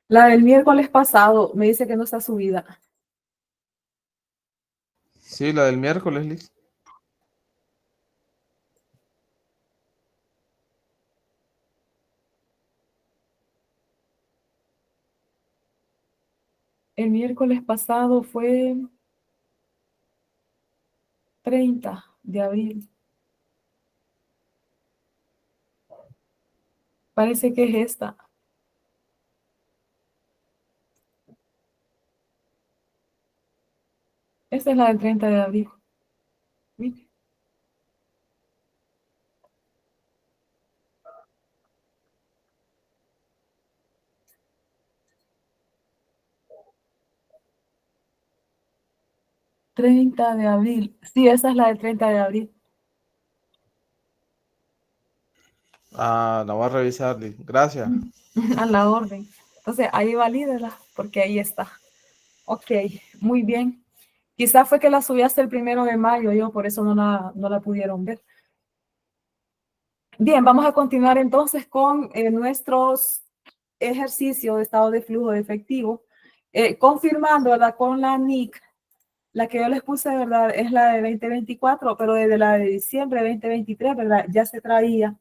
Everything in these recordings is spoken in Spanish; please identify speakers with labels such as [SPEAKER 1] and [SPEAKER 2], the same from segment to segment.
[SPEAKER 1] La del miércoles pasado me dice que no está subida.
[SPEAKER 2] Sí, la del miércoles, Liz.
[SPEAKER 1] El miércoles pasado fue 30 de abril. Parece que es esta. Esta es la del 30 de abril. Mire. ¿30 de abril? Sí, esa es la del 30 de abril.
[SPEAKER 2] Ah, la voy a revisar, Liz. Gracias.
[SPEAKER 1] A la orden. Entonces, ahí valídela, porque ahí está. Ok, muy bien. Quizás fue que la subí hasta el 1 de mayo, yo por eso no la pudieron ver. Bien, vamos a continuar entonces con nuestros ejercicios de estado de flujo de efectivo, confirmando, ¿verdad? Con la NIC, la que yo les puse, ¿verdad? Es la de 2024, pero desde la de diciembre de 2023, ¿verdad? Ya se traía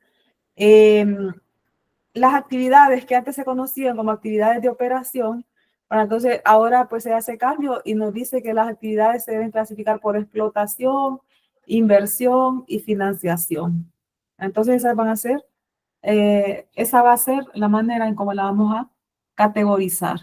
[SPEAKER 1] las actividades que antes se conocían como actividades de operación. Bueno, entonces ahora pues se hace cambio y nos dice que las actividades se deben clasificar por explotación, inversión y financiación. Entonces esas van a ser, esa va a ser la manera en cómo la vamos a categorizar.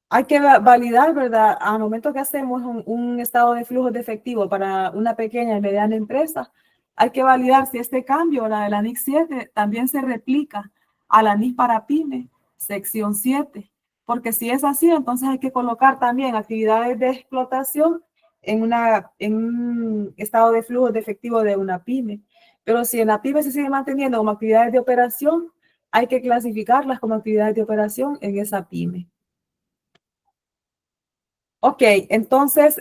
[SPEAKER 1] Hay que validar, ¿verdad? Al momento que hacemos un estado de flujos de efectivo para una pequeña y mediana empresa, hay que validar si este cambio, la de la NIC 7, también se replica a la NIC para PYME, sección 7. Porque si es así, entonces hay que colocar también actividades de explotación en un estado de flujos de efectivo de una PYME. Pero si en la PYME se sigue manteniendo como actividades de operación, hay que clasificarlas como actividades de operación en esa PYME. Ok, entonces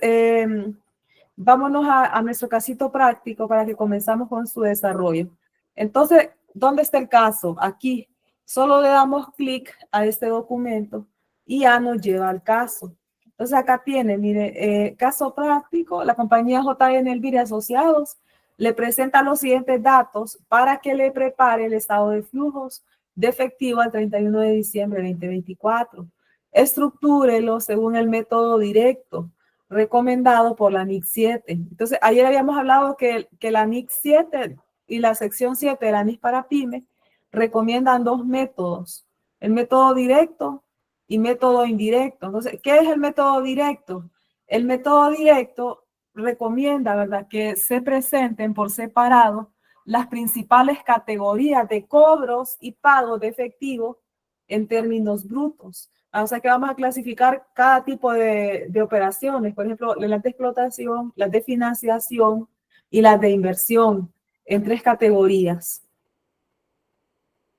[SPEAKER 1] vámonos a nuestro casito práctico para que comenzamos con su desarrollo. Entonces, ¿dónde está el caso? Aquí. Solo le damos clic a este documento y ya nos lleva al caso. Entonces acá tiene, mire, caso práctico, la compañía JN Elvira Asociados le presenta los siguientes datos para que le prepare el estado de flujos de efectivo al 31 de diciembre de 2024. Estructúrelo según el método directo recomendado por la NIC 7. Entonces, ayer habíamos hablado que la NIC 7 y la sección 7 de la NIC para PYME recomiendan dos métodos, el método directo y método indirecto. Entonces, ¿qué es el método directo? El método directo recomienda, ¿verdad?, que se presenten por separado las principales categorías de cobros y pagos de efectivo en términos brutos. O sea que vamos a clasificar cada tipo de operaciones, por ejemplo, las de explotación, las de financiación y las de inversión en tres categorías.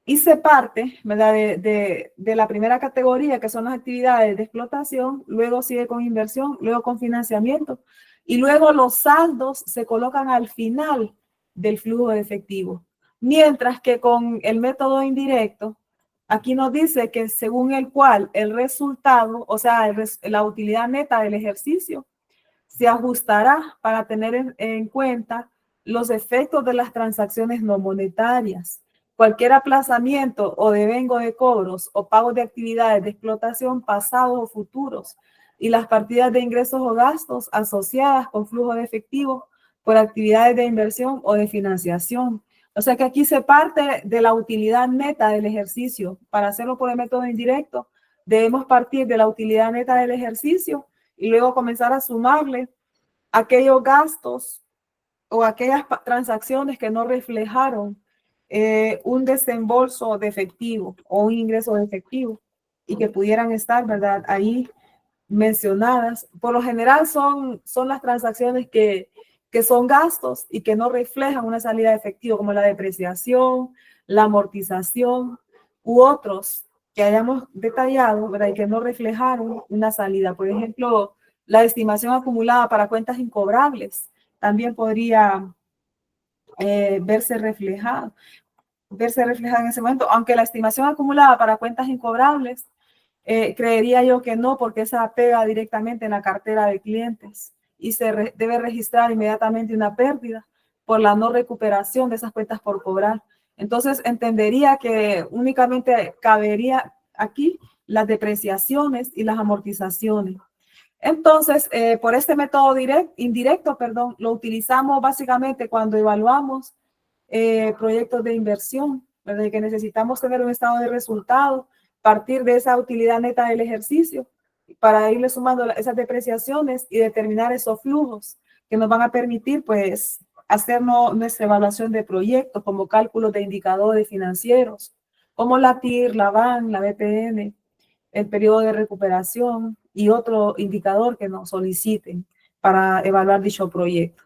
[SPEAKER 1] Y se parte, ¿verdad?, de la primera categoría, que son las actividades de explotación, luego sigue con inversión, luego con financiamiento, y luego los saldos se colocan al final del flujo de efectivo. Mientras que con el método indirecto, aquí nos dice que según el cual el resultado, o sea, la utilidad neta del ejercicio, se ajustará para tener en cuenta los efectos de las transacciones no monetarias. Cualquier aplazamiento o devengo de cobros o pagos de actividades de explotación pasados o futuros y las partidas de ingresos o gastos asociadas con flujo de efectivo por actividades de inversión o de financiación. O sea que aquí se parte de la utilidad neta del ejercicio. Para hacerlo por el método indirecto, debemos partir de la utilidad neta del ejercicio y luego comenzar a sumarle aquellos gastos o aquellas transacciones que no reflejaron un desembolso de efectivo o un ingreso de efectivo y que pudieran estar, ¿verdad?, ahí mencionadas. Por lo general son las transacciones que son gastos y que no reflejan una salida de efectivo, como la depreciación, la amortización u otros que hayamos detallado, ¿verdad? Y que no reflejaron una salida. Por ejemplo, la estimación acumulada para cuentas incobrables también podría verse reflejada en ese momento, aunque la estimación acumulada para cuentas incobrables, creería yo que no, porque esa pega directamente en la cartera de clientes y debe registrar inmediatamente una pérdida por la no recuperación de esas cuentas por cobrar. Entonces, entendería que únicamente cabería aquí las depreciaciones y las amortizaciones. Entonces, por este método indirecto, lo utilizamos básicamente cuando evaluamos proyectos de inversión, ¿verdad? Que necesitamos tener un estado de resultado, partir de esa utilidad neta del ejercicio para irle sumando esas depreciaciones y determinar esos flujos que nos van a permitir, pues, hacernos nuestra evaluación de proyectos como cálculos de indicadores financieros, como la TIR, la BAN, la BPN, el periodo de recuperación y otro indicador que nos soliciten para evaluar dicho proyecto.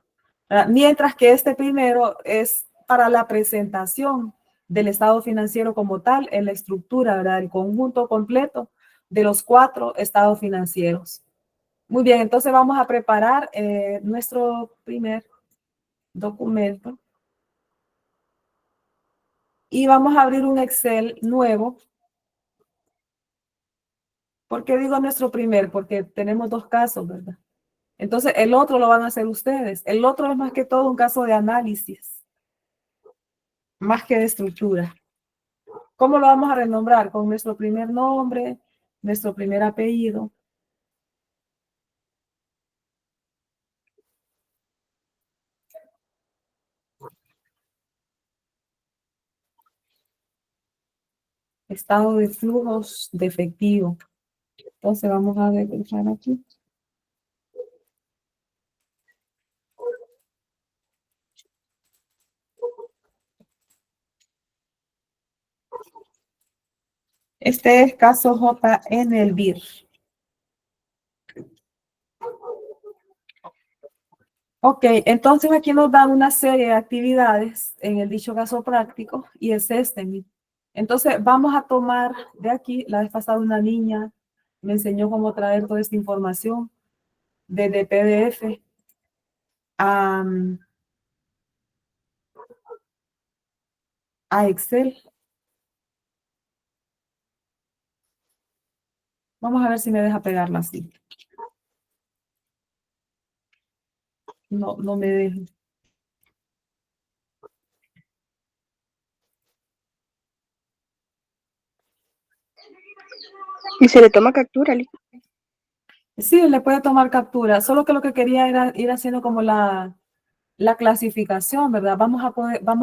[SPEAKER 1] Mientras que este primero es para la presentación del estado financiero como tal en la estructura, ¿verdad? El conjunto completo de los 4 estados financieros. Muy bien, entonces vamos a preparar nuestro primer documento y vamos a abrir un Excel nuevo. ¿Por qué digo nuestro primer? Porque tenemos 2 casos, ¿verdad? Entonces el otro lo van a hacer ustedes. El otro es más que todo un caso de análisis, más que de estructura. ¿Cómo lo vamos a renombrar? Con nuestro primer nombre, nuestro primer apellido. Estado de flujos de efectivo. Entonces vamos a ver aquí. Este es caso J en el BIR. Ok, entonces aquí nos dan una serie de actividades en el dicho caso práctico y es este. Entonces vamos a tomar de aquí, la vez pasada una niña me enseñó cómo traer toda esta información desde PDF a Excel. Vamos a ver si me deja pegarla así. No, no me deja.
[SPEAKER 3] Y se le toma captura, Lee.
[SPEAKER 1] Sí, le puede tomar captura, solo que lo que quería era ir haciendo como la clasificación, ¿verdad? Vamos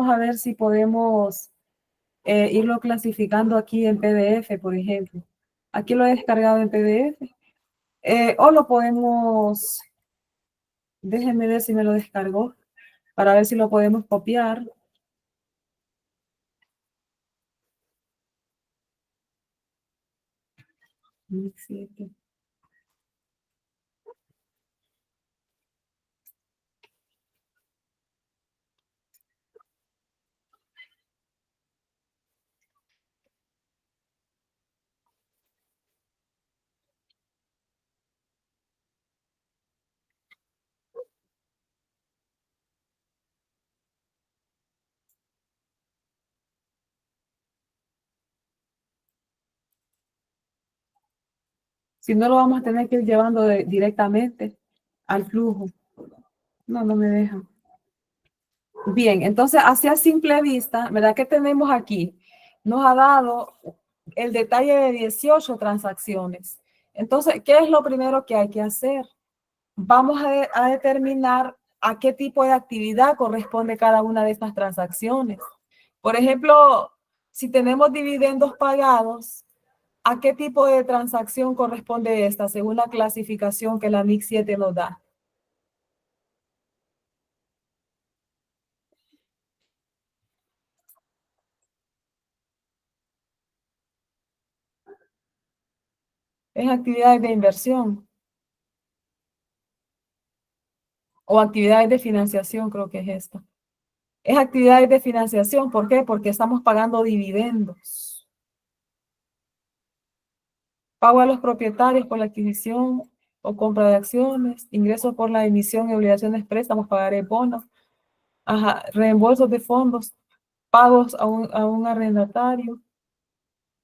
[SPEAKER 1] a ver si podemos irlo clasificando aquí en PDF, por ejemplo. Aquí lo he descargado en PDF. O lo podemos, déjenme ver si me lo descargó, para ver si lo podemos copiar. Si no, lo vamos a tener que ir llevando directamente al flujo. No, no me deja. Bien, entonces, hacia simple vista, ¿verdad? ¿Qué tenemos aquí? Nos ha dado el detalle de 18 transacciones. Entonces, ¿qué es lo primero que hay que hacer? Vamos a determinar a qué tipo de actividad corresponde cada una de estas transacciones. Por ejemplo, si tenemos dividendos pagados, ¿a qué tipo de transacción corresponde esta según la clasificación que la NIC 7 nos da? Es actividades de inversión o actividades de financiación, creo que es esta. Es actividades de financiación, ¿por qué? Porque estamos pagando dividendos. pago a los propietarios por la adquisición o compra de acciones, ingresos por la emisión y obligaciones, préstamos, pagaré bonos, ajá, reembolsos de fondos, pagos a un arrendatario.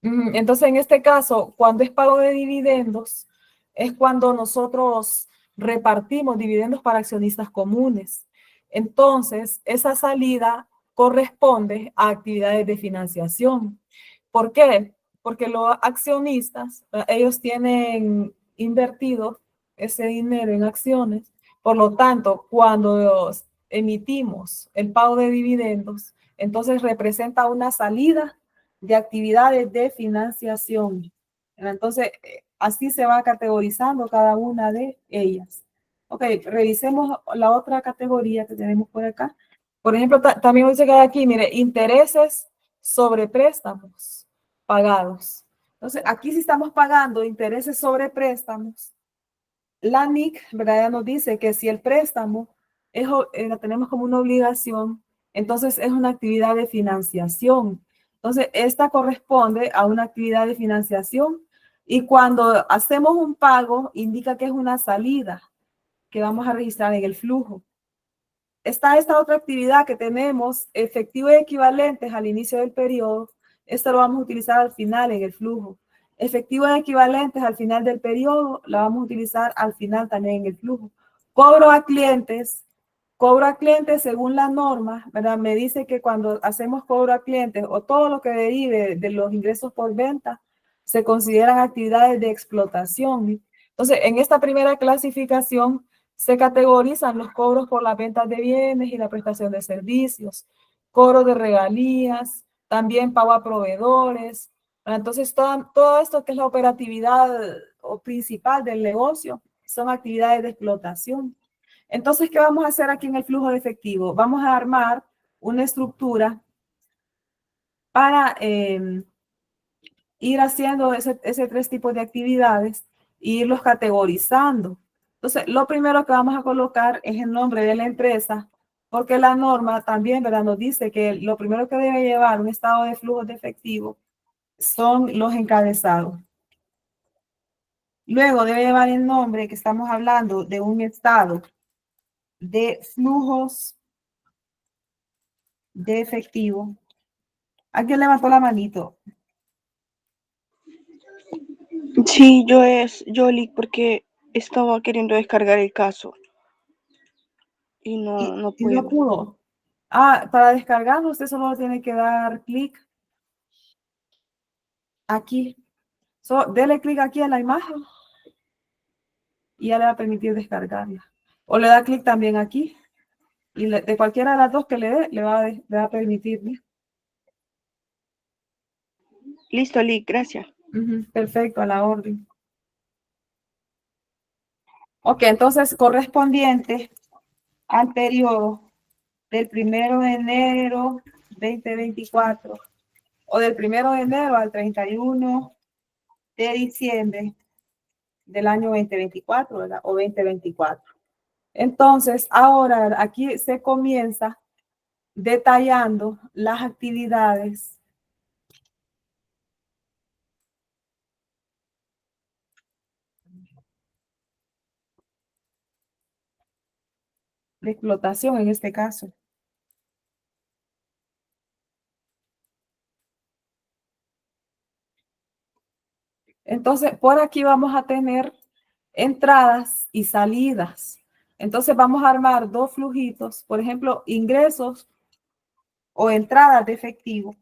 [SPEAKER 1] Entonces, en este caso, cuando es pago de dividendos, es cuando nosotros repartimos dividendos para accionistas comunes. Entonces, esa salida corresponde a actividades de financiación. ¿Por qué? Porque los accionistas, ellos tienen invertido ese dinero en acciones. Por lo tanto, cuando emitimos el pago de dividendos, entonces representa una salida de actividades de financiación. Entonces, así se va categorizando cada una de ellas. Ok, revisemos la otra categoría que tenemos por acá. Por ejemplo, también voy a llegar aquí, mire, intereses sobre préstamos pagados. Entonces, aquí sí estamos pagando intereses sobre préstamos. La NIC, ¿verdad? Ya nos dice que si el préstamo la tenemos como una obligación, entonces es una actividad de financiación. Entonces, esta corresponde a una actividad de financiación y cuando hacemos un pago, indica que es una salida que vamos a registrar en el flujo. Está esta otra actividad que tenemos, efectivo y equivalentes al inicio del periodo. Esto lo vamos a utilizar al final en el flujo. Efectivos equivalentes al final del periodo, la vamos a utilizar al final también en el flujo. Cobro a clientes según la norma, ¿verdad? Me dice que cuando hacemos cobro a clientes o todo lo que derive de los ingresos por venta, se consideran actividades de explotación. Entonces, en esta primera clasificación, se categorizan los cobros por las ventas de bienes y la prestación de servicios, cobro de regalías, también pago a proveedores. Entonces, todo esto que es la operatividad principal del negocio son actividades de explotación. Entonces, ¿qué vamos a hacer aquí en el flujo de efectivo? Vamos a armar una estructura para ir haciendo ese tres tipos de actividades e irlos categorizando. Entonces, lo primero que vamos a colocar es el nombre de la empresa, porque la norma también, ¿verdad? Nos dice que lo primero que debe llevar un estado de flujos de efectivo son los encabezados. Luego debe llevar el nombre que estamos hablando de un estado de flujos de efectivo. ¿Alguien levantó la manito?
[SPEAKER 3] Sí, yo leí porque estaba queriendo descargar el caso y no
[SPEAKER 1] Y no
[SPEAKER 3] puedo.
[SPEAKER 1] pudo. Para descargarlo usted solo tiene que dar clic aquí. Dele clic aquí en la imagen y ya le va a permitir descargarla. O le da clic también aquí y de cualquiera de las dos que le dé, le va a permitir.
[SPEAKER 3] Listo, Lick, gracias.
[SPEAKER 1] Perfecto, a la orden. Ok, entonces correspondiente al periodo del 1 de enero 2024 o del 1 de enero al 31 de diciembre del año 2024, ¿verdad? O 2024. Entonces, ahora aquí se comienza detallando las actividades de explotación en este caso. Entonces, por aquí vamos a tener entradas y salidas. Entonces, vamos a armar dos flujitos, por ejemplo, ingresos o entradas de efectivo.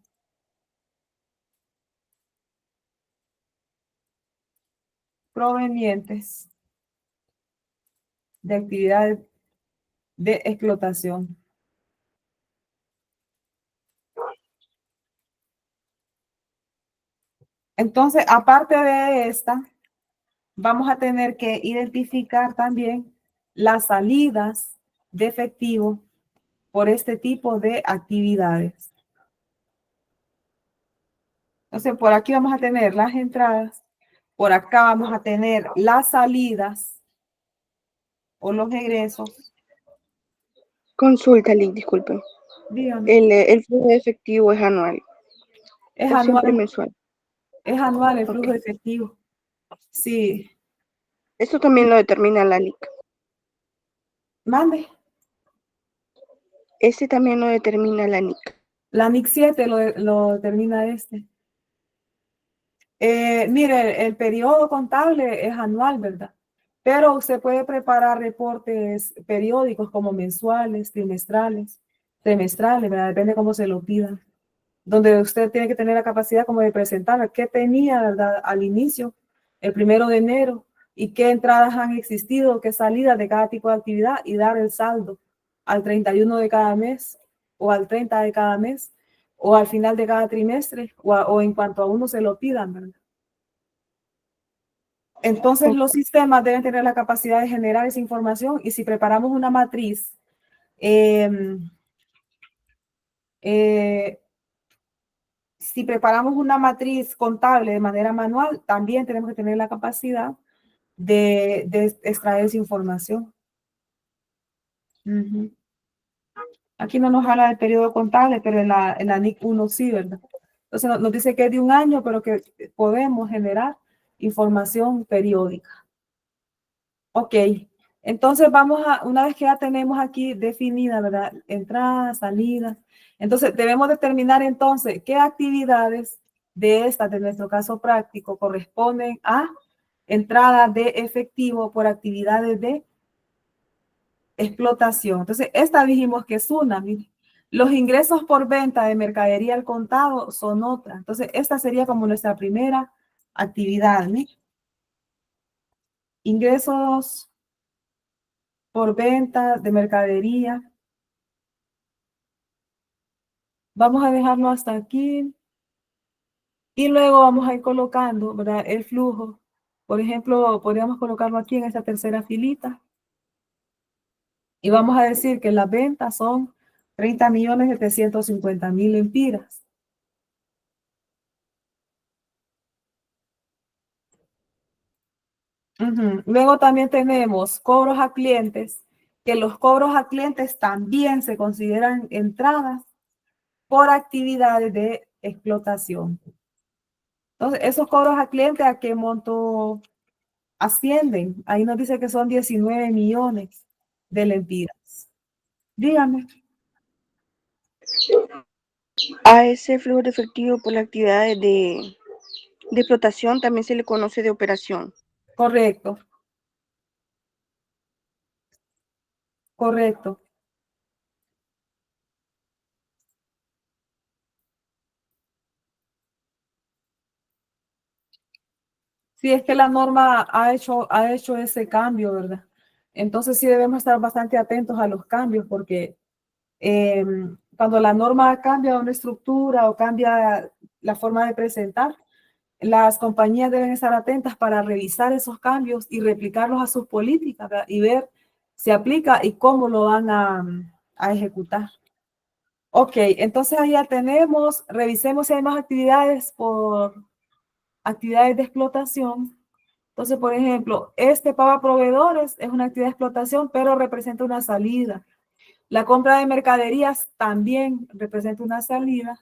[SPEAKER 1] Provenientes de actividades de explotación. Entonces, aparte de esta, vamos a tener que identificar también las salidas de efectivo por este tipo de actividades. Entonces, por aquí vamos a tener las entradas, por acá vamos a tener las salidas o los egresos.
[SPEAKER 3] Consulta, Lick, disculpen.
[SPEAKER 1] Dígame.
[SPEAKER 3] El flujo de efectivo es anual.
[SPEAKER 1] Es
[SPEAKER 3] O siempre
[SPEAKER 1] anual,
[SPEAKER 3] mensual.
[SPEAKER 1] es anual el flujo
[SPEAKER 3] Ok.
[SPEAKER 1] de efectivo. Sí,
[SPEAKER 3] Esto también lo determina la NIC.
[SPEAKER 1] mande.
[SPEAKER 3] Este también lo determina la NIC.
[SPEAKER 1] La NIC 7 lo determina este. Mire, el periodo contable es anual, ¿verdad? Pero usted puede preparar reportes periódicos como mensuales, trimestrales, ¿verdad? Depende cómo se lo pidan. Donde usted tiene que tener la capacidad como de presentar qué tenía, ¿verdad? Al inicio, el 1 de enero, y qué entradas han existido, qué salidas de cada tipo de actividad y dar el saldo al 31 de cada mes o al 30 de cada mes o al final de cada trimestre o en cuanto a uno se lo pidan, ¿verdad? Entonces los sistemas deben tener la capacidad de generar esa información y si preparamos una matriz si preparamos una matriz contable de manera manual, también tenemos que tener la capacidad de extraer esa información. Aquí no nos habla del periodo contable, pero en la NIC 1 sí, ¿verdad? Entonces nos dice que es de 1 año, pero que podemos generar información periódica. Ok, entonces vamos a, una vez que ya tenemos aquí definida, ¿verdad? Entrada, salida. Entonces debemos determinar entonces qué actividades de estas, de nuestro caso práctico, corresponden a entrada de efectivo por actividades de explotación. Entonces esta dijimos que es una, mire. Los ingresos por venta de mercadería al contado son otra. Entonces esta sería como nuestra primera actividad, ¿no? Ingresos por venta de mercadería. Vamos a dejarlo hasta aquí. Y luego vamos a ir colocando, ¿verdad? El flujo. Por ejemplo, podríamos colocarlo aquí en esta tercera filita. Y vamos a decir que las ventas son 30.750.000 lempiras. Luego también tenemos cobros a clientes, que los cobros a clientes también se consideran entradas por actividades de explotación. Entonces, esos cobros a clientes, ¿a qué monto ascienden? Ahí nos dice que son 19 millones de lempiras. Dígame.
[SPEAKER 3] A ese flujo de efectivo por la actividad de explotación también se le conoce de operación.
[SPEAKER 1] Correcto. Correcto. Sí, es que la norma ha hecho ese cambio, ¿verdad? Entonces sí debemos estar bastante atentos a los cambios porque cuando la norma cambia una estructura o cambia la forma de presentar, las compañías deben estar atentas para revisar esos cambios y replicarlos a sus políticas, ¿verdad? Y ver si aplica y cómo lo van a ejecutar. Ok, entonces ahí ya tenemos, revisemos si hay más actividades por actividades de explotación. Entonces, por ejemplo, este pago a proveedores es una actividad de explotación, pero representa una salida. La compra de mercaderías también representa una salida.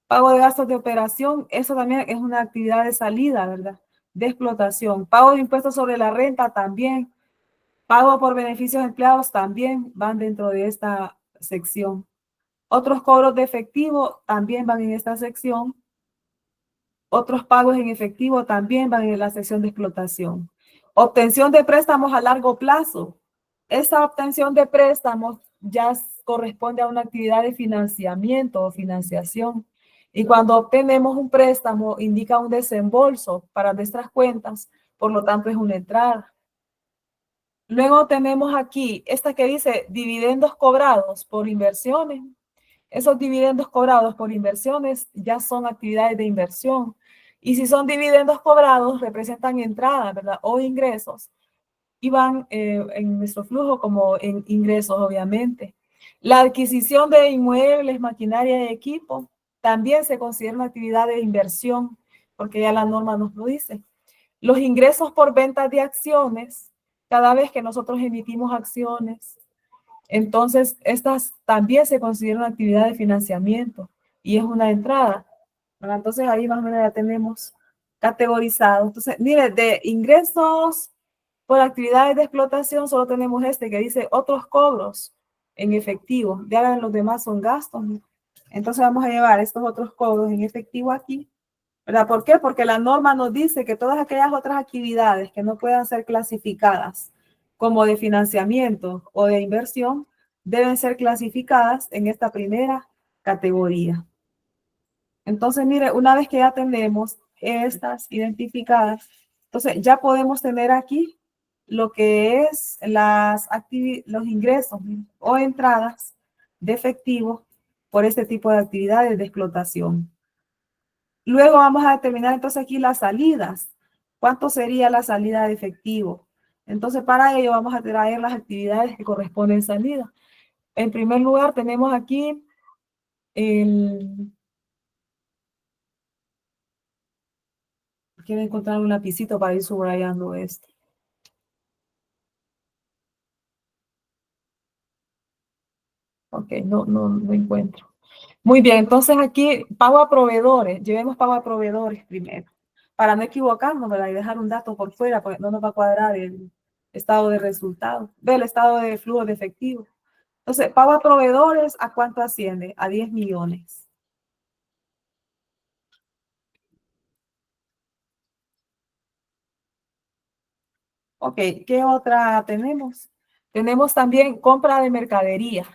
[SPEAKER 1] Pago de gastos de operación, eso también es una actividad de salida, ¿verdad? De explotación. Pago de impuestos sobre la renta también. Pago por beneficios empleados también van dentro de esta sección. Otros cobros de efectivo también van en esta sección. Otros pagos en efectivo también van en la sección de explotación. Obtención de préstamos a largo plazo. Esa obtención de préstamos ya corresponde a una actividad de financiamiento o financiación. Y cuando obtenemos un préstamo, indica un desembolso para nuestras cuentas, por lo tanto es una entrada. Luego tenemos aquí esta que dice dividendos cobrados por inversiones. Esos dividendos cobrados por inversiones ya son actividades de inversión. Y si son dividendos cobrados, representan entradas, ¿verdad? O ingresos. Y van en nuestro flujo como en ingresos, obviamente. La adquisición de inmuebles, maquinaria y equipo también se considera una actividad de inversión, porque ya la norma nos lo dice. Los ingresos por venta de acciones, cada vez que nosotros emitimos acciones, entonces estas también se consideran una actividad de financiamiento y es una entrada. ¿Verdad? Entonces ahí más o menos ya tenemos categorizado. Entonces, mire, de ingresos por actividades de explotación solo tenemos este que dice otros cobros en efectivo. Ya los demás son gastos, ¿no? Entonces vamos a llevar estos otros cobros en efectivo aquí, ¿verdad? ¿Por qué? Porque la norma nos dice que todas aquellas otras actividades que no puedan ser clasificadas como de financiamiento o de inversión deben ser clasificadas en esta primera categoría. Entonces, mire, una vez que ya tenemos estas identificadas, entonces ya podemos tener aquí lo que es los ingresos o entradas de efectivo por este tipo de actividades de explotación. Luego vamos a determinar entonces aquí las salidas. ¿Cuánto sería la salida de efectivo? Entonces, para ello vamos a traer las actividades que corresponden a salida. En primer lugar, tenemos aquí el... Quiero encontrar un lapicito para ir subrayando esto. Ok, no encuentro. Muy bien, entonces aquí pago a proveedores. Llevemos pago a proveedores primero. Para no equivocarnos, ¿verdad? Y dejar un dato por fuera, porque no nos va a cuadrar el estado de resultados. Ve el estado de flujo de efectivo. Entonces, pago a proveedores, ¿a cuánto asciende? A 10 millones. Ok, ¿qué otra tenemos? Tenemos también compra de mercadería.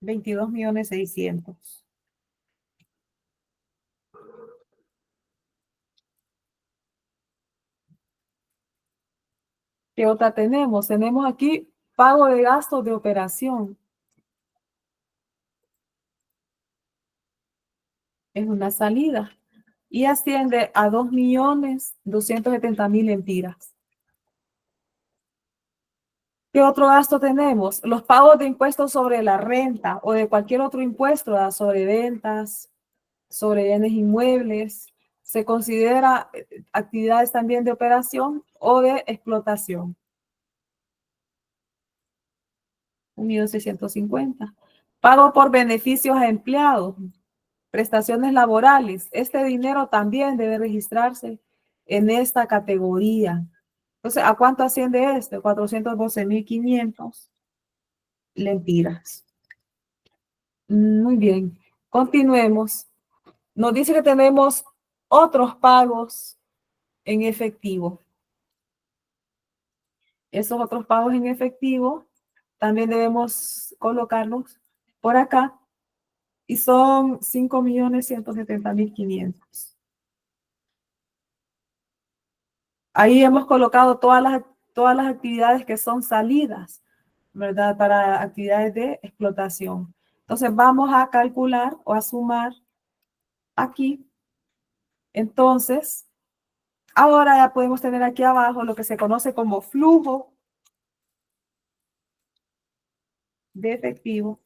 [SPEAKER 1] 22.600.000. ¿Qué otra tenemos? Tenemos aquí pago de gastos de operación. Es una salida. Y asciende a 2.270.000 lempiras. ¿Qué otro gasto tenemos? Los pagos de impuestos sobre la renta o de cualquier otro impuesto, ¿verdad? Sobre ventas, sobre bienes inmuebles. Se considera actividades también de operación o de explotación. 1.650.000. Pago por beneficios a empleados, prestaciones laborales. Este dinero también debe registrarse en esta categoría. Entonces, ¿a cuánto asciende este? 412.500 lempiras. Muy bien. Continuemos. Nos dice que tenemos otros pagos en efectivo. Esos otros pagos en efectivo también debemos colocarlos por acá y son 5.170.500. Ahí hemos colocado todas las actividades que son salidas, ¿verdad? Para actividades de explotación. Entonces vamos a calcular o a sumar aquí. Entonces, ahora ya podemos tener aquí abajo lo que se conoce como flujo de efectivo.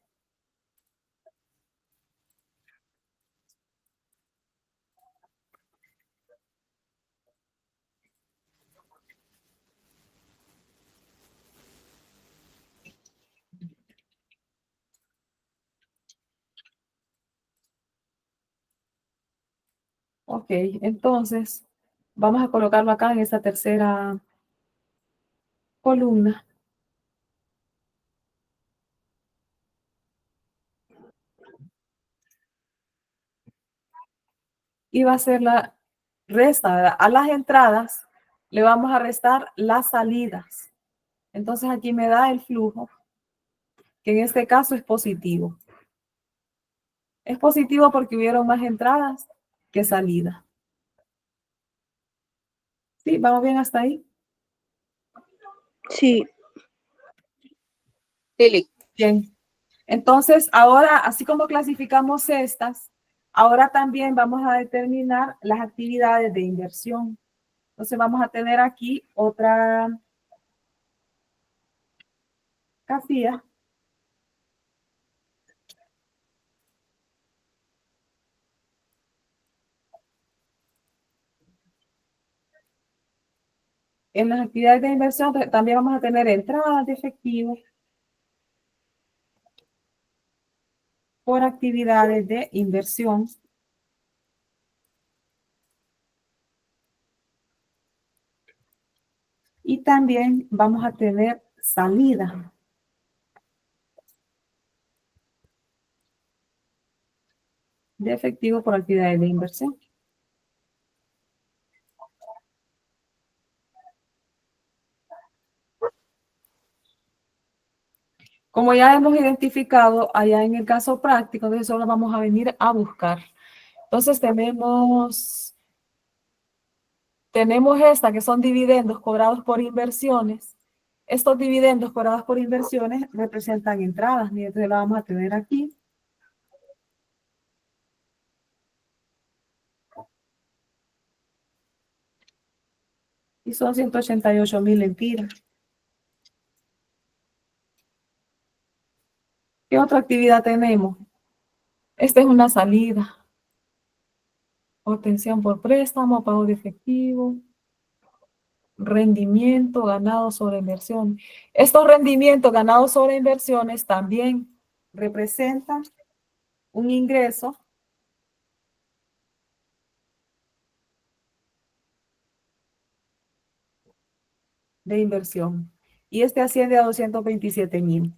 [SPEAKER 1] Ok, entonces vamos a colocarlo acá en esta tercera columna. Y va a ser la resta, ¿verdad? A las entradas le vamos a restar las salidas. Entonces aquí me da el flujo, que en este caso es positivo. Es positivo porque hubieron más entradas que salidas. ¿Sí? ¿Vamos bien hasta ahí?
[SPEAKER 3] Sí,
[SPEAKER 1] Bien. Entonces, ahora, así como clasificamos estas, ahora también vamos a determinar las actividades de inversión. Entonces, vamos a tener aquí otra casilla. En las actividades de inversión también vamos a tener entradas de efectivo. por actividades de inversión. Y también vamos a tener salida. De efectivo por actividades de inversión. Como ya hemos identificado allá en el caso práctico, entonces solo vamos a venir a buscar. Entonces tenemos esta que son dividendos cobrados por inversiones. Estos dividendos cobrados por inversiones representan entradas. Y entonces la vamos a tener aquí. Y son 188,000 lempiras. ¿Qué otra actividad tenemos? Esta es una salida. Obtención por préstamo, pago de efectivo, rendimiento ganado sobre inversión. Estos rendimientos ganados sobre inversiones también representan un ingreso de inversión. Y este asciende a 227,000.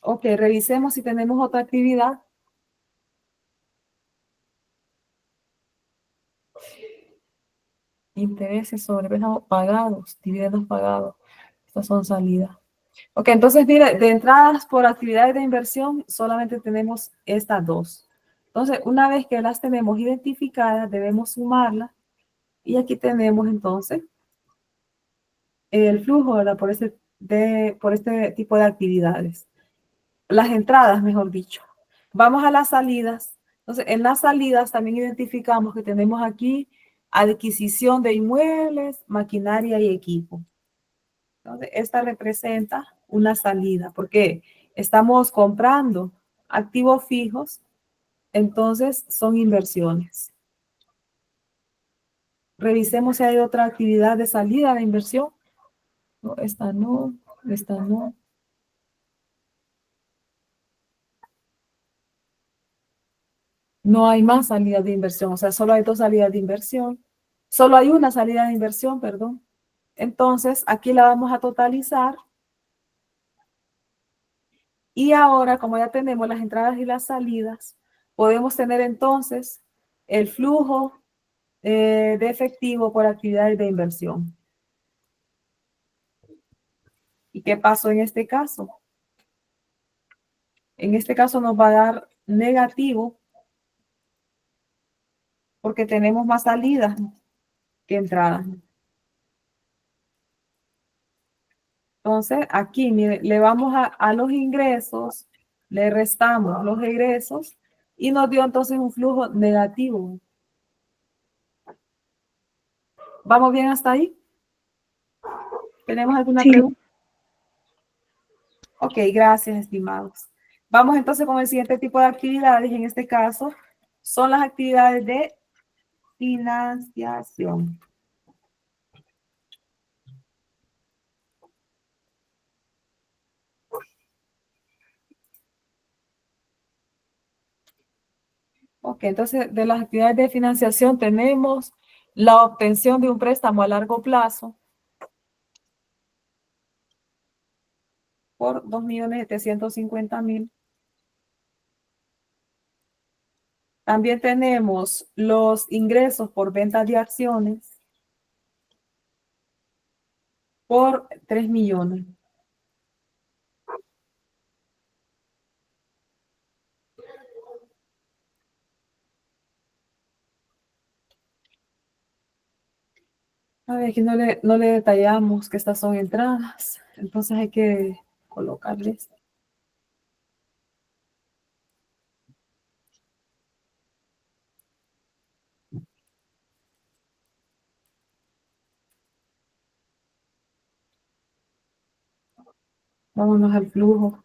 [SPEAKER 1] Ok, revisemos si tenemos otra actividad. Intereses sobre préstamos pagados, dividendos pagados. Estas son salidas. Ok, entonces mire, de entradas por actividades de inversión solamente tenemos estas dos. Entonces, una vez que las tenemos identificadas, debemos sumarlas. Y aquí tenemos entonces el flujo, ¿verdad? Por este tipo de actividades. Las entradas, mejor dicho. Vamos a las salidas. Entonces, en las salidas también identificamos que tenemos aquí adquisición de inmuebles, maquinaria y equipo. Entonces, esta representa una salida, porque estamos comprando activos fijos, entonces son inversiones. Revisemos si hay otra actividad de salida de inversión. No, esta no, esta no. No hay más salidas de inversión, o sea, solo hay dos salidas de inversión. Solo hay una salida de inversión, perdón. Entonces, aquí la vamos a totalizar. Y ahora, como ya tenemos las entradas y las salidas, podemos tener entonces el flujo de efectivo por actividades de inversión. ¿Y qué pasó en este caso? En este caso nos va a dar negativo porque tenemos más salidas que entradas. Entonces, aquí mire, le vamos a los ingresos, le restamos los egresos y nos dio entonces un flujo negativo. ¿Vamos bien hasta ahí? ¿Tenemos alguna
[SPEAKER 3] Sí.
[SPEAKER 1] pregunta? Ok, gracias, estimados. Vamos entonces con el siguiente tipo de actividades. En este caso, son las actividades de financiación. Ok, entonces de las actividades de financiación tenemos la obtención de un préstamo a largo plazo por 2,750,000. También tenemos los ingresos por venta de acciones por 3 millones. A ver, aquí no le detallamos que estas son entradas, entonces hay que colocarles. Vámonos al flujo.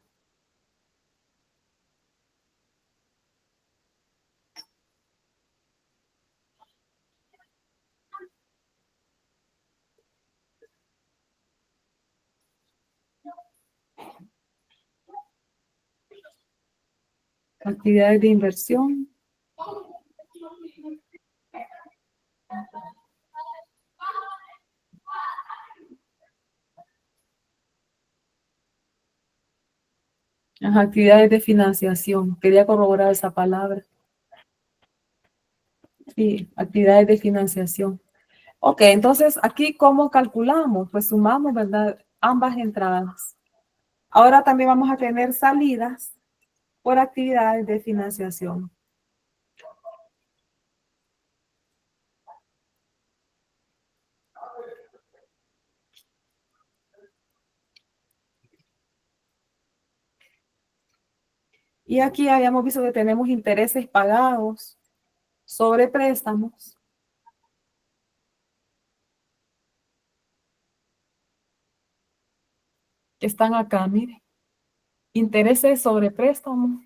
[SPEAKER 1] Actividades de inversión. Ajá, actividades de financiación. Quería corroborar esa palabra. Sí, actividades de financiación. Ok, entonces aquí, ¿cómo calculamos? Pues sumamos, ¿verdad? Ambas entradas. Ahora también vamos a tener salidas por actividades de financiación. Y aquí habíamos visto que tenemos intereses pagados sobre préstamos. Que están acá, mire. Intereses sobre préstamos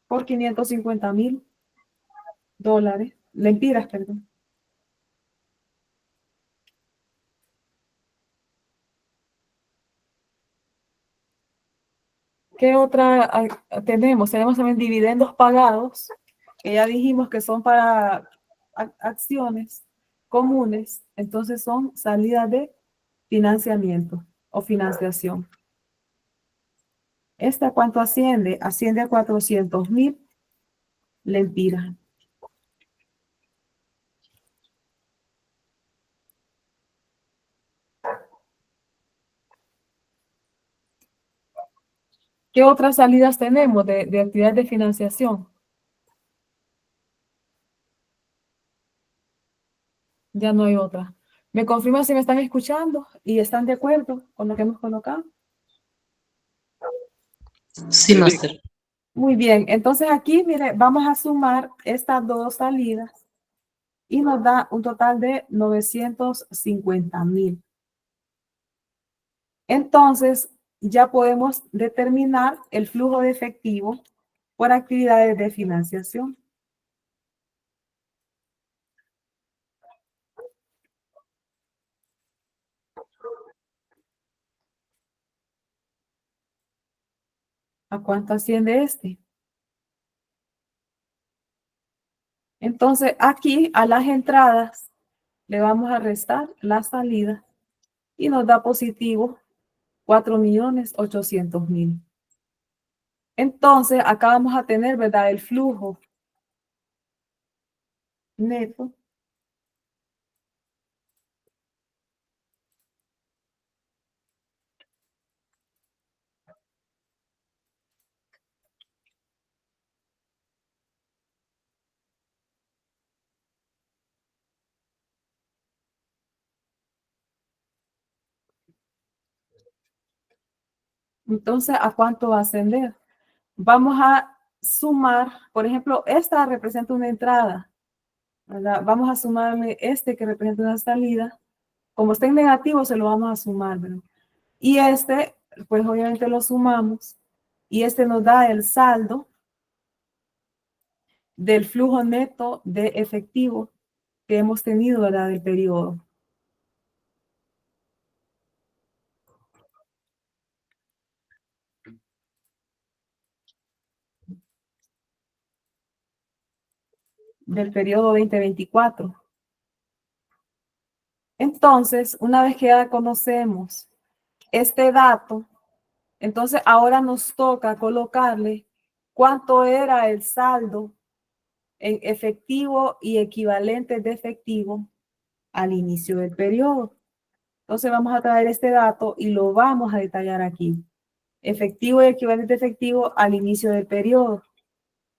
[SPEAKER 1] por $550,000. Lempiras, perdón. ¿Qué otra tenemos? Tenemos también dividendos pagados, que ya dijimos que son para acciones comunes, entonces son salidas de financiamiento o financiación. ¿Esta cuánto asciende? Asciende a 400,000 lempiras. ¿Qué otras salidas tenemos de actividades de financiación? Ya no hay otra. ¿Me confirman si me están escuchando y están de acuerdo con lo que hemos colocado?
[SPEAKER 4] Sí, máster.
[SPEAKER 1] Muy bien, entonces aquí, mire, vamos a sumar estas dos salidas y nos da un total de 950,000. Entonces, ya podemos determinar el flujo de efectivo por actividades de financiación. ¿A cuánto asciende este? Entonces, aquí a las entradas le vamos a restar la salida y nos da positivo 4,800,000. Entonces, acá vamos a tener, ¿verdad? El flujo neto. Entonces, ¿a cuánto va a ascender? Vamos a sumar, por ejemplo, esta representa una entrada, ¿verdad? Vamos a sumarle este que representa una salida. Como está en negativo, se lo vamos a sumar, ¿verdad? Y este, pues obviamente lo sumamos. Y este nos da el saldo del flujo neto de efectivo que hemos tenido, ¿verdad? Del periodo. Del periodo 2024. Entonces, una vez que ya conocemos este dato, entonces ahora nos toca colocarle cuánto era el saldo en efectivo y equivalente de efectivo al inicio del periodo. Entonces vamos a traer este dato y lo vamos a detallar aquí. Efectivo y equivalente de efectivo al inicio del periodo.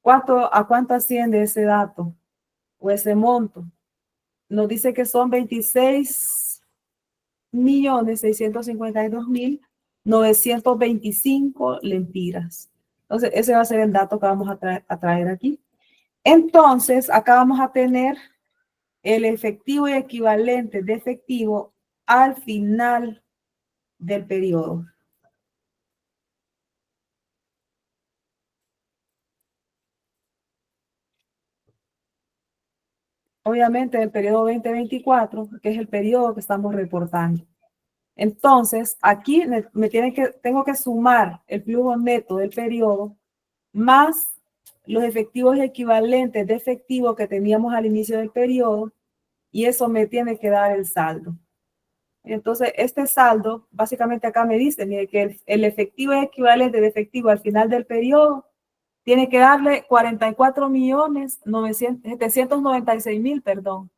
[SPEAKER 1] ¿A cuánto asciende ese dato o ese monto? Nos dice que son 26,652,925 lempiras. Entonces, ese va a ser el dato que vamos a traer aquí. Entonces, acá vamos a tener el efectivo y equivalente de efectivo al final del periodo. Obviamente, el periodo 2024, que es el periodo que estamos reportando. Entonces, aquí tengo que sumar el flujo neto del periodo más los efectivos equivalentes de efectivo que teníamos al inicio del periodo, y eso me tiene que dar el saldo. Entonces, este saldo, básicamente acá me dice, mire, que el efectivo equivalente de efectivo al final del periodo tiene que darle 44.796.000, perdón,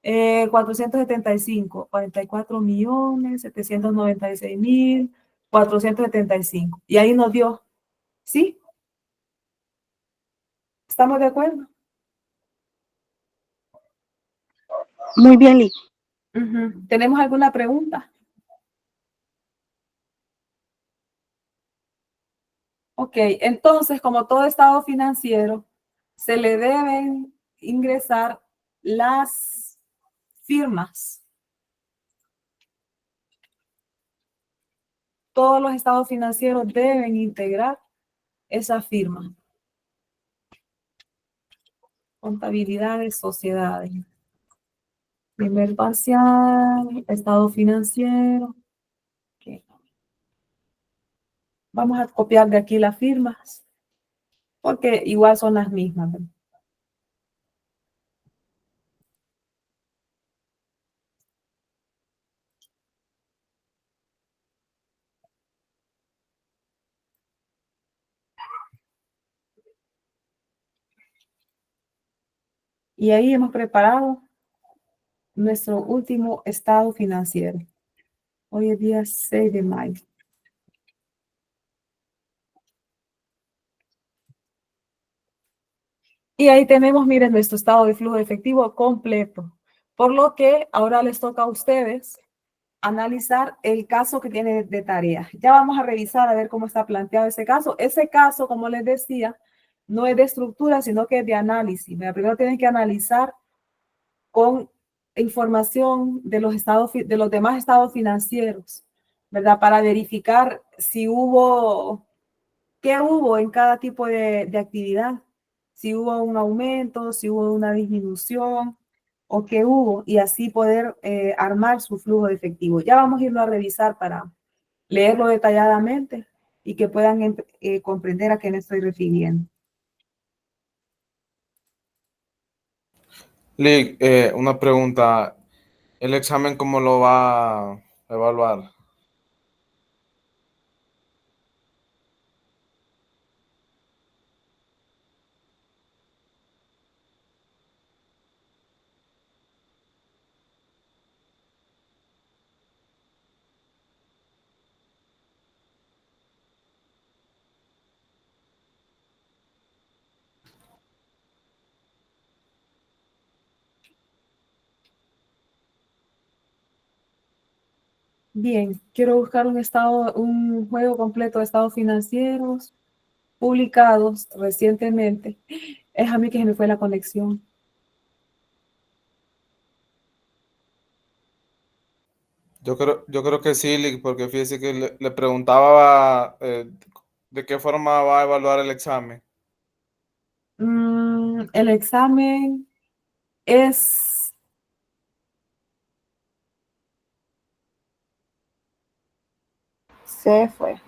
[SPEAKER 1] 475, 44.796.475. Y ahí nos dio, ¿sí? ¿Estamos de acuerdo?
[SPEAKER 3] Muy bien, Lick.
[SPEAKER 1] ¿Tenemos alguna pregunta? Ok, entonces, como todo estado financiero, se le deben ingresar las firmas. Todos los estados financieros deben integrar esa firma. Contabilidad de sociedades. Primer parcial, estado financiero. Okay. Vamos a copiar de aquí las firmas, porque igual son las mismas, ¿verdad? Y ahí hemos preparado nuestro último estado financiero. Hoy es día 6 de mayo. Y ahí tenemos, miren, nuestro estado de flujo de efectivo completo. Por lo que ahora les toca a ustedes analizar el caso que tiene de tarea. Ya vamos a revisar a ver cómo está planteado ese caso. Ese caso, como les decía, no es de estructura, sino que es de análisis. Primero tienen que analizar con información de los estados, de los demás estados financieros, ¿verdad? Para verificar si hubo, qué hubo en cada tipo de actividad, si hubo un aumento, si hubo una disminución o qué hubo, y así poder armar su flujo de efectivo. Ya vamos a irlo a revisar para leerlo detalladamente y que puedan comprender a qué me estoy refiriendo.
[SPEAKER 2] Lick, una pregunta. ¿El examen cómo lo va a evaluar?
[SPEAKER 1] Bien, quiero buscar un juego completo de estados financieros publicados recientemente. Es a mí que se me fue la conexión.
[SPEAKER 2] Yo creo que sí, Lick, porque fíjese que le preguntaba de qué forma va a evaluar el examen.
[SPEAKER 1] El examen es... Se fue.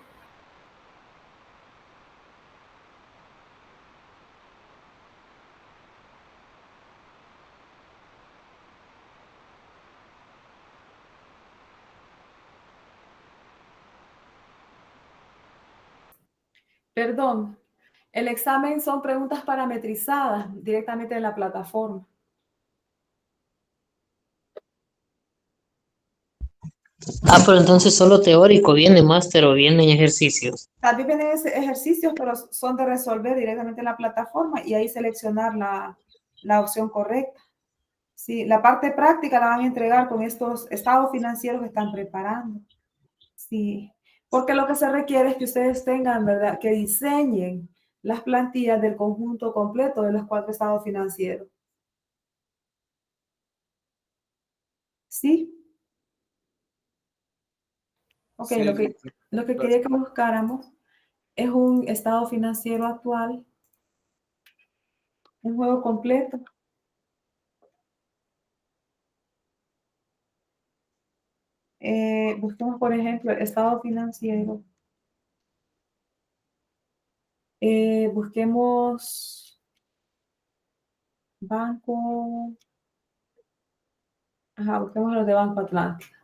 [SPEAKER 1] Perdón, el examen son preguntas parametrizadas directamente en la plataforma.
[SPEAKER 4] Ah, pero entonces solo teórico, viene máster o vienen ejercicios.
[SPEAKER 1] También vienen ejercicios, pero son de resolver directamente en la plataforma y ahí seleccionar la opción correcta. Sí, la parte práctica la van a entregar con estos estados financieros que están preparando. Sí, porque lo que se requiere es que ustedes tengan, ¿verdad? Que diseñen las plantillas del conjunto completo de los 4 estados financieros. ¿Sí? Ok,
[SPEAKER 2] Sí,
[SPEAKER 1] lo que quería que buscáramos es un estado financiero actual, un juego completo. Busquemos, por ejemplo, estado financiero Busquemos banco. Ajá, busquemos los de Banco Atlántico.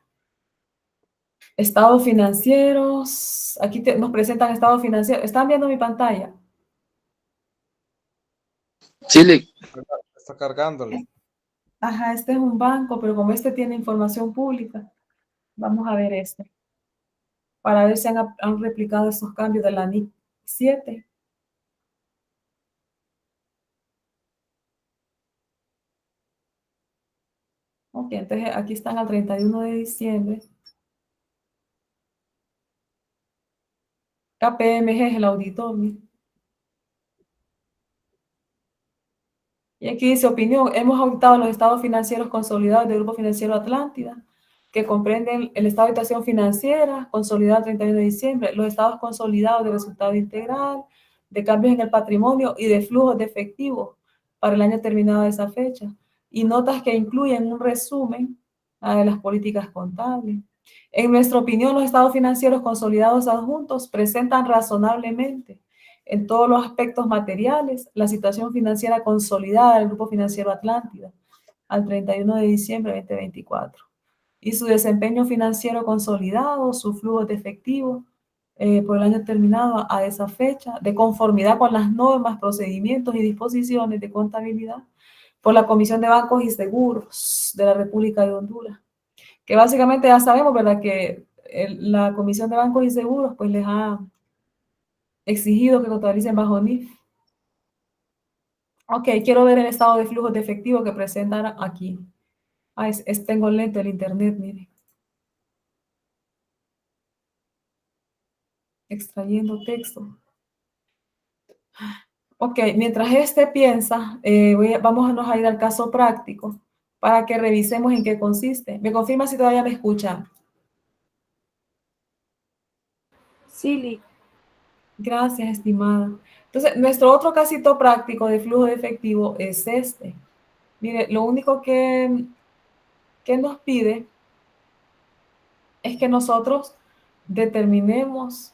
[SPEAKER 1] Estados financieros. Aquí nos presentan estados financieros. ¿Están viendo mi pantalla?
[SPEAKER 5] Sí, Lick.
[SPEAKER 2] Está cargándole.
[SPEAKER 1] Ajá, este es un banco, pero como este tiene información pública, vamos a ver este. Para ver si han replicado esos cambios de la NIC 7. Ok, entonces aquí están al 31 de diciembre. KPMG es el auditor. ¿No? Y aquí dice opinión. Hemos auditado los estados financieros consolidados del Grupo Financiero Atlántida, que comprenden el estado de situación financiera consolidado el 31 de diciembre, los estados consolidados de resultado integral, de cambios en el patrimonio y de flujos de efectivo para el año terminado de esa fecha, y notas que incluyen un resumen de las políticas contables. En nuestra opinión, los estados financieros consolidados adjuntos presentan razonablemente en todos los aspectos materiales la situación financiera consolidada del Grupo Financiero Atlántida al 31 de diciembre de 2024 y su desempeño financiero consolidado, sus flujos de efectivo por el año terminado a esa fecha, de conformidad con las normas, procedimientos y disposiciones de contabilidad por la Comisión de Bancos y Seguros de la República de Honduras, que básicamente ya sabemos, ¿verdad?, que la Comisión de Bancos y Seguros pues les ha exigido que contabilicen bajo NIF. Ok, quiero ver el estado de flujos de efectivo que presentan aquí. Tengo lento el internet, mire. Extrayendo texto. Ok, mientras este piensa, vamos a ir al caso práctico para que revisemos en qué consiste. ¿Me confirma si todavía me escuchan?
[SPEAKER 3] Sí, Lick.
[SPEAKER 1] Gracias, estimada. Entonces, nuestro otro casito práctico de flujo de efectivo es este. Mire, lo único que nos pide es que nosotros determinemos,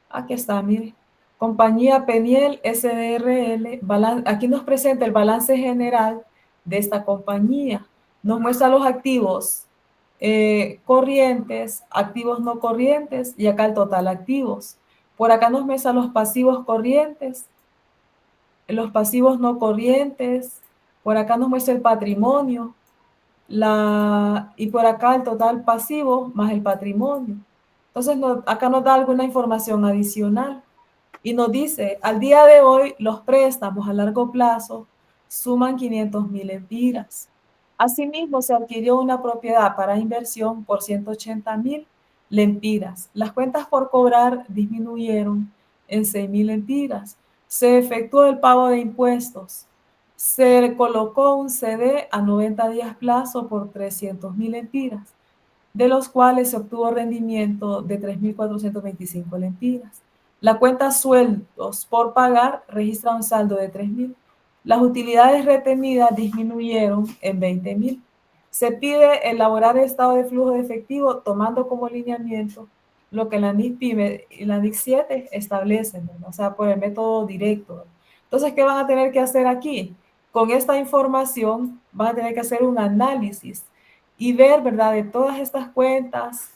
[SPEAKER 1] aquí está, mire, compañía Peniel SDRL, aquí nos presenta el balance general de esta compañía, nos muestra los activos corrientes, activos no corrientes y acá el total activos. Por acá nos muestra los pasivos corrientes, los pasivos no corrientes, por acá nos muestra el patrimonio, y por acá el total pasivo más el patrimonio. Entonces acá nos da alguna información adicional y nos dice, al día de hoy los préstamos a largo plazo suman 500,000 lempiras. Asimismo, se adquirió una propiedad para inversión por 180,000 lempiras. Las cuentas por cobrar disminuyeron en 6,000 lempiras. Se efectuó el pago de impuestos. Se colocó un CD a 90 días plazo por 300,000 lempiras, de los cuales se obtuvo rendimiento de 3,425 lempiras. La cuenta sueldos por pagar registra un saldo de 3,000. Las utilidades retenidas disminuyeron en 20,000. Se pide elaborar el estado de flujo de efectivo tomando como lineamiento lo que la NIC PYME y la NIC 7 establecen, ¿verdad? O sea, por el método directo. Entonces, ¿qué van a tener que hacer aquí? Con esta información van a tener que hacer un análisis y ver, ¿verdad?, de todas estas cuentas,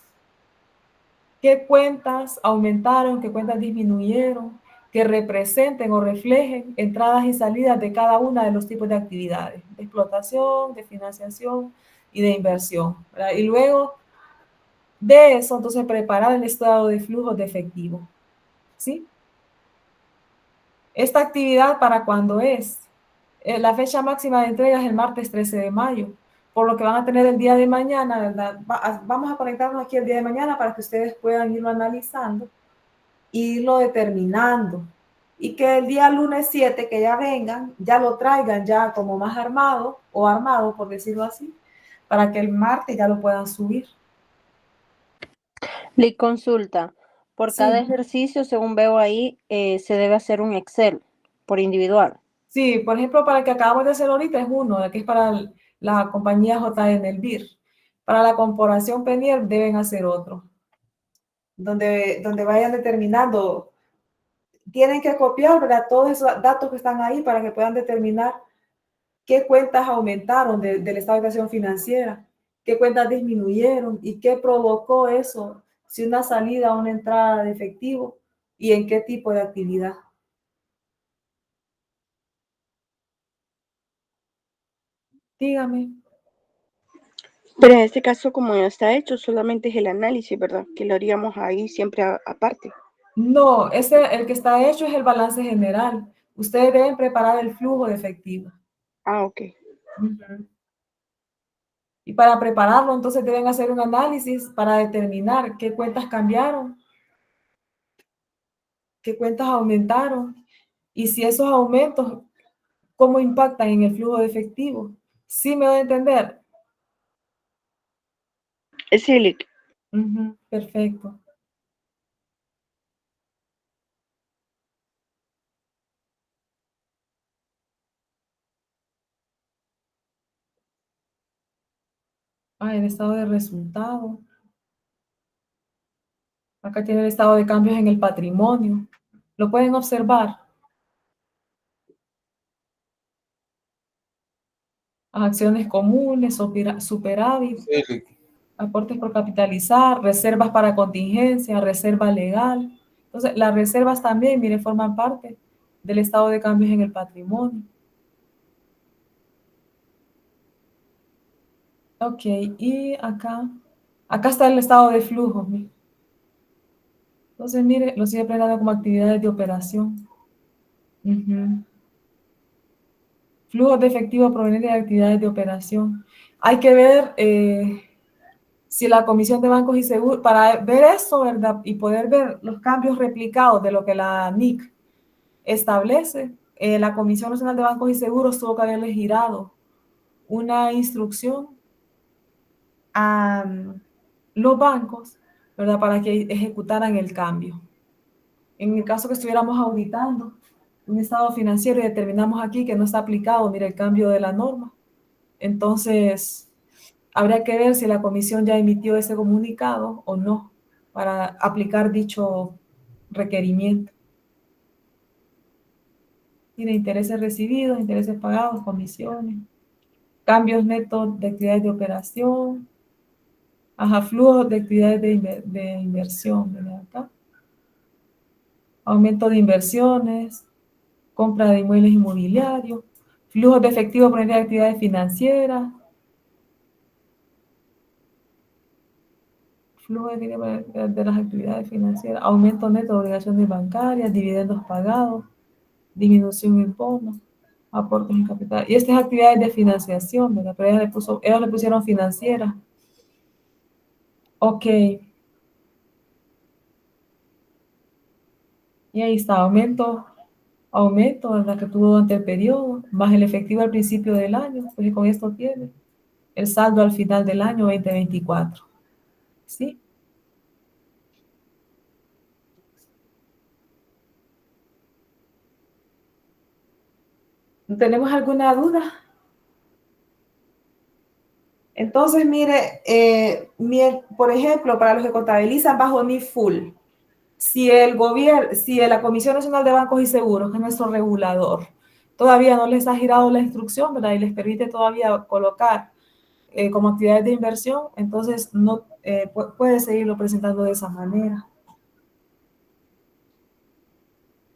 [SPEAKER 1] qué cuentas aumentaron, qué cuentas disminuyeron, que representen o reflejen entradas y salidas de cada una de los tipos de actividades, de explotación, de financiación y de inversión, ¿verdad? Y luego de eso, entonces, preparar el estado de flujos de efectivo, ¿sí? Esta actividad, ¿para cuándo es? La fecha máxima de entrega es el martes 13 de mayo, por lo que van a tener el día de mañana, ¿verdad? Vamos a conectarnos aquí el día de mañana para que ustedes puedan irlo analizando e irlo determinando. Y que el día lunes 7 que ya vengan, ya lo traigan ya como más armado o armado, por decirlo así, para que el martes ya lo puedan subir.
[SPEAKER 6] Lick, consulta. Por
[SPEAKER 1] Sí.
[SPEAKER 6] cada ejercicio, según veo ahí, se debe hacer un Excel por individual.
[SPEAKER 1] Sí, por ejemplo, para el que acabamos de hacer ahorita es uno, que es para la compañía JN El BIR. Para la corporación Peniel deben hacer otro, donde vayan determinando tienen que copiar, ¿verdad?, todos esos datos que están ahí para que puedan determinar qué cuentas aumentaron del estado de situación financiera, qué cuentas disminuyeron y qué provocó eso, si una salida o una entrada de efectivo y en qué tipo de actividad. Dígame.
[SPEAKER 3] Pero en este caso, como ya está hecho, solamente es el análisis, ¿verdad? Que lo haríamos ahí siempre aparte.
[SPEAKER 1] No, el que está hecho es el balance general. Ustedes deben preparar el flujo de efectivo.
[SPEAKER 3] Ah, ok.
[SPEAKER 1] Uh-huh. Y para prepararlo, entonces deben hacer un análisis para determinar qué cuentas cambiaron, qué cuentas aumentaron y si esos aumentos, cómo impactan en el flujo de efectivo. ¿Sí me voy a entender?
[SPEAKER 3] Sí, Lick.
[SPEAKER 1] Uh-huh. Perfecto. El estado de resultado. Acá tiene el estado de cambios en el patrimonio. Lo pueden observar. Acciones comunes, superávit,
[SPEAKER 2] Sí, Lick.
[SPEAKER 1] aportes por capitalizar, reservas para contingencia, reserva legal. Entonces, las reservas también, mire, forman parte del estado de cambios en el patrimonio. Ok, y acá está el estado de flujo. Mire. Entonces, mire, lo sigue plegando como actividades de operación. Uh-huh. Flujos de efectivo provenientes de actividades de operación. Hay que ver si la Comisión de Bancos y Seguros, para ver eso, ¿verdad? Y poder ver los cambios replicados de lo que la NIC establece, la Comisión Nacional de Bancos y Seguros tuvo que haberle girado una instrucción a los bancos, ¿verdad?, para que ejecutaran el cambio. En el caso que estuviéramos auditando un estado financiero y determinamos aquí que no está aplicado, mira, el cambio de la norma, entonces habría que ver si la comisión ya emitió ese comunicado o no para aplicar dicho requerimiento. Tiene intereses recibidos, intereses pagados, comisiones, cambios netos de actividades de operación, flujos de actividades de inversión, ¿verdad? Acá. Aumento de inversiones, compra de inmuebles inmobiliarios, flujos de efectivo por de actividades financieras, flujo de las actividades financieras, aumento neto de obligaciones bancarias, dividendos pagados, disminución en bonos, aportes en capital. Y estas actividades de financiación, ¿verdad? Pero ellos le pusieron financiera. Ok. Y ahí está, aumento, ¿verdad?, que tuvo durante el periodo, más el efectivo al principio del año, pues con esto tiene el saldo al final del año 2024. ¿Sí? ¿Tenemos alguna duda? Entonces, mire, por ejemplo, para los que contabilizan bajo NIF full, si la Comisión Nacional de Bancos y Seguros, que es nuestro regulador, todavía no les ha girado la instrucción, ¿verdad?, y les permite todavía colocar como actividades de inversión, entonces no puede seguirlo presentando de esa manera.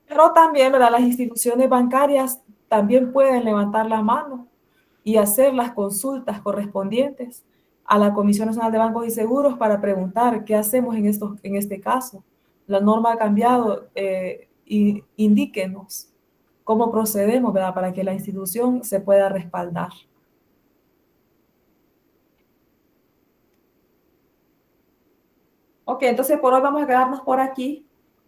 [SPEAKER 1] Pero también, ¿verdad?, las instituciones bancarias también pueden levantar la mano y hacer las consultas correspondientes a la Comisión Nacional de Bancos y Seguros para preguntar qué hacemos en este caso. La norma ha cambiado, y indíquenos cómo procedemos, ¿verdad?, para que la institución se pueda respaldar. Ok, entonces por hoy vamos a quedarnos por aquí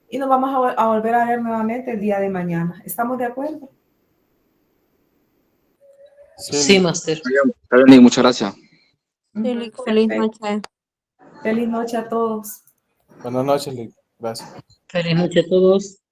[SPEAKER 1] y nos vamos a volver a ver nuevamente el día de mañana. ¿Estamos de acuerdo?
[SPEAKER 4] Sí, Master.
[SPEAKER 5] Está bien, muchas gracias.
[SPEAKER 6] Sí, Lick, feliz noche.
[SPEAKER 1] Feliz noche a todos.
[SPEAKER 2] Buenas noches, Lick. Gracias.
[SPEAKER 4] Feliz noche a todos.